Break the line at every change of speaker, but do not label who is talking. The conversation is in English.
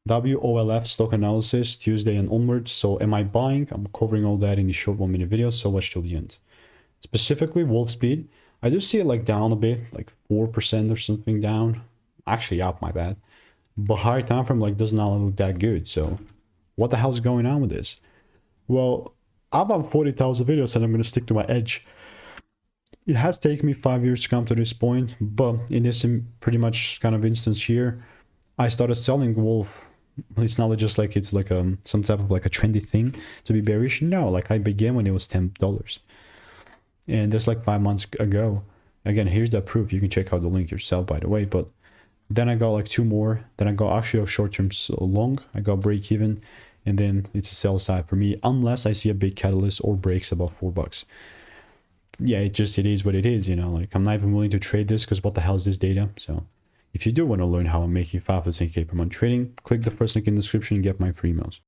WOLF stock analysis Tuesday and onwards. So am I buying? I'm covering all that in the short 1 minute video, so watch till the end. Specifically Wolfspeed, I do see it like down a bit, like 4% or something down. Actually up, my bad. But higher time frame like does not look that good. So what the hell's going on with this? Well, I've done 40,000 videos and I'm going to stick to my edge. It has taken me 5 years to come to this point, but in this pretty much kind of instance here, I started selling Wolf. It's not just like it's like some type of like a trendy thing to be bearish. No, like I began when it was $10. And that's like 5 months ago. Again, here's the proof. You can check out the link yourself, by the way. But then I got like 2 more. Then I got actually a short-term long. I got break even. And then it's a sell side for me, unless I see a big catalyst or breaks above $4. Yeah, it is what it is, you know, like I'm not even willing to trade this because what the hell is this data? So if you do want to learn how I'm making 5 to 10K per month trading, click the first link in the description and get my free emails.